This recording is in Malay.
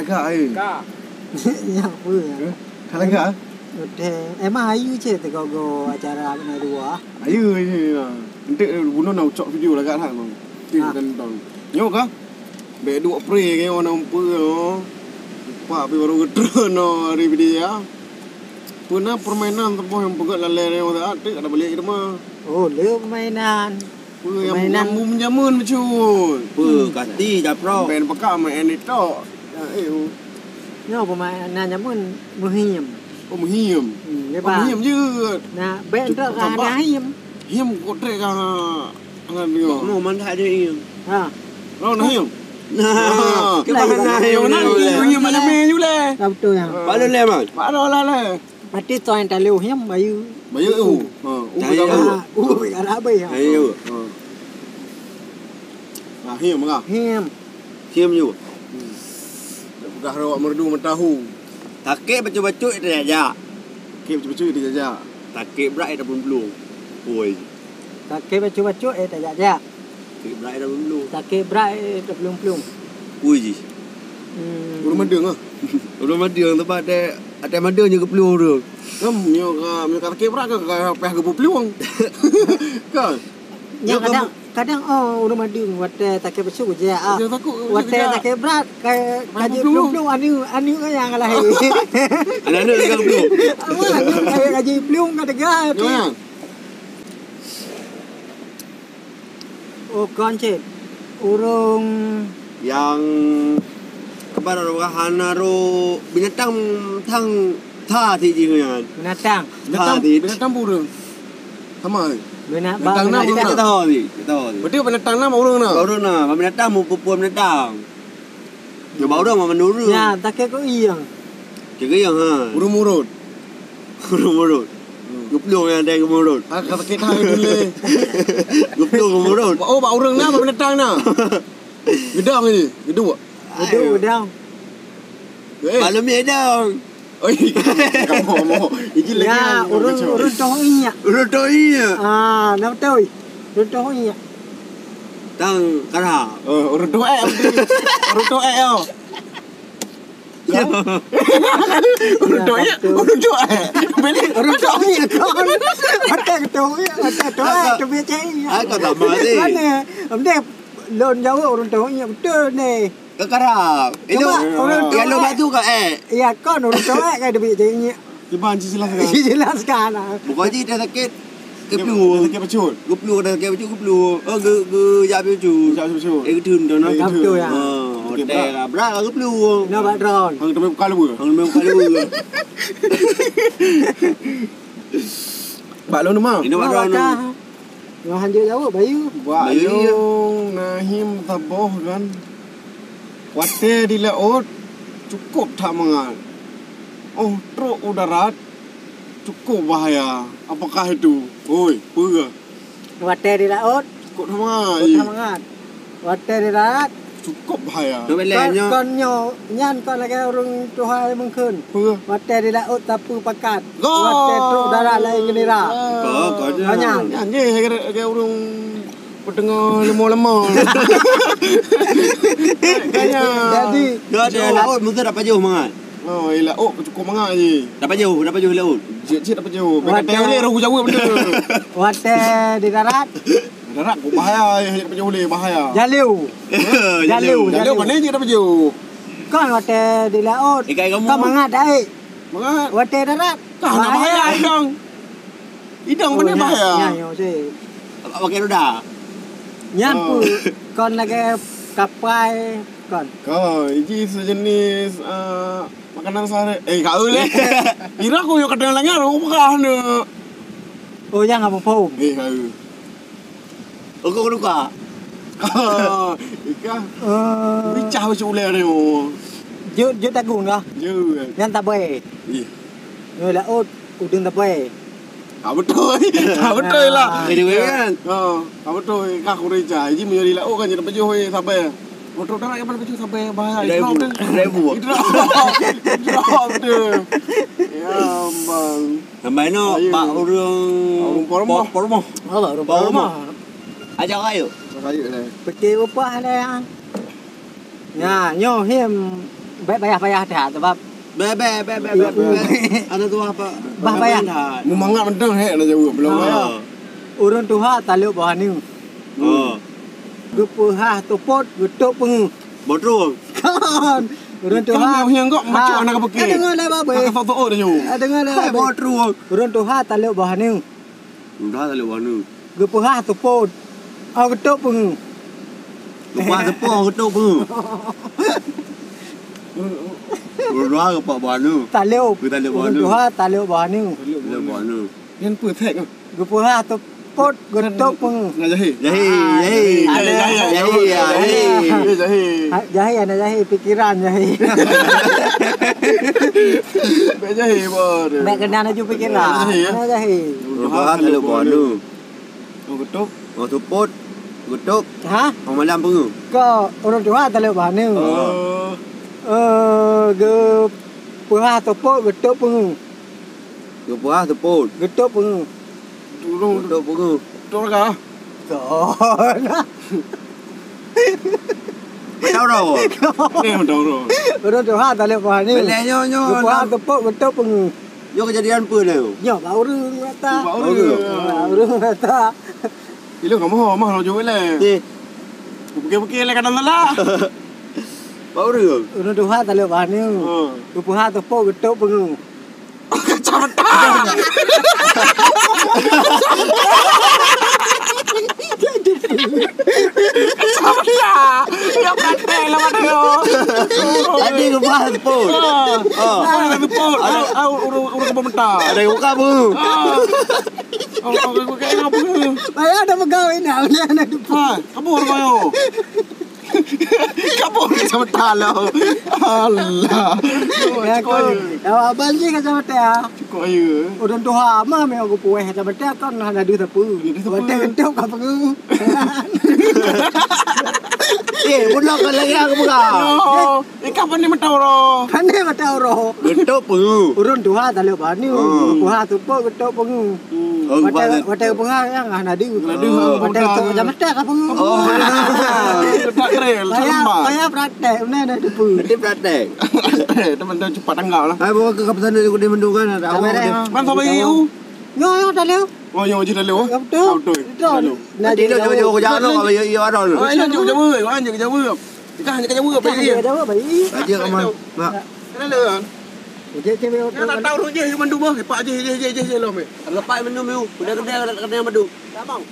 lega ai. Ka. Ya apa? Tak lega. Emang ayu je go acara mana dua. Ayu ni. Nanti bunuh nak cok video lega lah bang. Kan dong. Nyo ka? Be dua pre ke orang nampu yo. Pak pi baru gedre no hari dia. Puna permainan tempoh yang pegat lalai ni orang tak ada balik rumah. Oh, le permainan. Yang menjamun macam. Kati japro. Ben pakak main ni tok. Nyo permainan nyamun muhim. Oh muhim. Muhim je. Nah, ben tok ada him. Him kotrek ka. Angan dia. Mau mandak dia ini. Ha. Lo nah him. Nah. Kemana Him dia? Him mana me ju le. Betul yang. Balu le man. Pak dah lah le. Mati toin ta leu him bayu. Bayu tu. Ha. Ada apa ya? Ayo. Nah him ka. Him. Siam ju. Dah rawak merdu mentahu. Takik bacu-bacu itu aja. Kip cucu dia jaja. Takik berat dah belum. Oi. Kakek bacu-bacu tak jaja. Takik berat dah belum. Kakek berai tak belum. Oi ji. Urus madeng ah. Udah madang tempat ada madang juga peluang tu. Nyo ka kip berak ke peh ke peluang. Kan? Yang kadang udah madung wate takek bacu je ah. Dia takut. Wate takek berat kaji belum anu yang lahir. Anak-anak juga peluang. Awak kaji belum kata tu. Oh koncet. Urung Yang kepada orang hanaro binatang tang tha thi ji kan. binatang. Binatang burung. Sama. Binatang nak Kita tahu ni. Berarti binatang nama burung na. Baru na binatang mu pupuan binatang. Dia baru dah menurut. Ya, takek ko iyang. Jaga yang ha. Urut-urut. Urut. Guplung yang ada gemurut. Kata kita dulu. Guplung gemurut. Oh, bak urang na, binatang na. Gedang ni, gedung. Aduh, udang. Malam ni dah. Oi, kamu mau. Iki lagi. Ya, urun toh iya. Urut doi. Ah, nak tahu. Urun toh iya. Tang kara. Urut doa. Urut doa yo. Urut doa. Urut doa. Beli urut doa ni kan. Ada toh, tu biasa iya. Ai kau tak mati. Mana? Amde lon jauh urun toh iya betul ni. Kekara. Itu kalau batu ke Ya, kan urun toh kan tu biasa iya. Diban jelas kan. Jelaskan. Bukan je dah sakit. Keplu. Sakit pecut. Guplu dah sakit baju guplu. Ge ya baju. Sakit pecut. Thun dah nak. Betul ya. Hotel lah berat guplu. Nak buat drone. Hang tu memang kalau ber. Hang memang kali. Bak lo nama. Ini buat drone. Yang hanjur jauh bayu. Bayu nahim taboh kan. Wate di laut cukup tak mangat. Oh, truk udara cukup bahaya. Apakah itu? Oi, apa? Wate di laut. Cukup sama. Semangat. Wate di laut. Cukup bahaya. Nak belanya. Kon nyan kon lagi orang Tuhai mungkin. Apa? Wate di laut tapu pakat. Go! Wate truk darah lain gendera. Kau je. Banyak. Nyanyi kayak orang pendengar lemah-lemah. Kayaknya. Jadi Dah ada laut mesti dapat jauh mangat. Oh, laut cukup mangat je. Dapat jauh laut. Cik dapat jauh. Bekat boleh rahu jauh betul. wate di darat Darat kok bahaya, dapat jauh boleh bahaya. jaliu. Jaliu. Jauh mana je dapat jauh. Kon wate di laut. Ikai kamu. Kau mangat dai. Mangat. Wate darat. Kah nak bahaya idang. Idang benar bahaya. Nyanyo si. Pakai roda. Nyan pu kon lagi kapal kon. Kau, ini sejenis makanan sehari. Kau boleh. Kira aku yang kadang lagi aku bukan. Oh yang apa pun. Kau. Kau luka. Ika. Bicah macam ulai ni. Jut tagung dah. Je. Yang tak boleh. Ni laut udang tak boleh. Betul. Betul lah. Ini kan. Betul. Kak aku reja. Ini menjadi laut kan jadi pejuh sampai. Motor darat yang mana pejuh sampai bahaya. Ribu. Drop betul. Ya bang. Sampai no pak orang pormoh. Oh, rumah. Ajak ayo. Saya ni. Pergi apa ada yang. Ya, nyo him bayah dah sebab Bebe. Ada tu apa? Bah bayar. Mu mangat mentang hek nak jawab belum bayar. Urun tuha taluk bawah ni. Oh. Gepuhah topot getuk pengu. Bodoh. Kan. Urun tuha. Yang kau macam anak apa ke? Dengar lah babe. Kau tahu dah jauh. Dengar lah. Bodoh. Urun tuha taluk bawah ni. Dah tak lewat ni. Gepuhah topot. Au getuk pengu. Lepas tepung ketuk pun. Berdoa ke Pak Banu. Taluk. Taluk bawah Urun ni. tuha taluk bawah ni. Taluk bawah ni. Yang pu tek tu. Gepuhah topot getuk pengu. Nak jahit. Jahi. Jahi anak jahi pikiran jahi. Baik jahit bar. Mek kena nak ju pikiran. Anak jahi. Berdoa taluk bawah ni. Oh ketuk. Oh tuput. Ketuk. Ha? Orang malam pun. Ko urun tuha taluk bawah ni. Oh. Gepuhah topot getuk pengu. Kepuah teput. Getuk pengu. Turun. Ketuk pun. Turun kah? Kon. Tahu dah. Ni tahu dah. Urun tuha taluk bawah ni. Belenya Gepuhah topot getuk pengu. Yo kejadian apa ni? Yo baurung kata. Baurung kata. Ilo kamu mah nak jual le. Ni. Bukit-bukit le kadang lah. Baru. Urun tuha taluk bawah ni. Gepuhah topot getuk pengu. Kacamata. Ya praktek lah pada. Tadi kepuah teput. Ada teput. Ada urut ke mentah. Ada buka pun. Aku kayak apa ni? Ayah ada pegawai nak anak depan. Kabur kau. Kabur kacamata lah. Allah. Awak abang je kacamata. Cukup aja. Urun tuha mah me aku pueh kacamata kan ada siapa. Kacamata gentuk ka pengu. Budak kan lagi aku buka. Kapan ni mentau roh? Pandai mata roh. Getuk pun. Urun tuha taluk bani. Puha tu po getuk pengu. Wata penga yang nadi. Wata kacamata ka pengu. Tak rel. Saya praktek benar ada depu. Dia praktek. Teman-teman cepat tanggap lah. Hai bawa ke kawasan dia mendungan ada awak. Mana sampai you? Yo taluk. Oh, yang je dah lewat. Betul. Nanti dia jauh-jauh jalan kalau ia ada. Oh, ini jauh jauh. Orang je jauh. Kita hanya jauh apa Baik. dia? Jawab baik. Aja kamu. Mak. Kenapa? Cewek Tak tahu je mandu bah. Pak je lah me. Lepas minum you. Udah kena madu. Abang.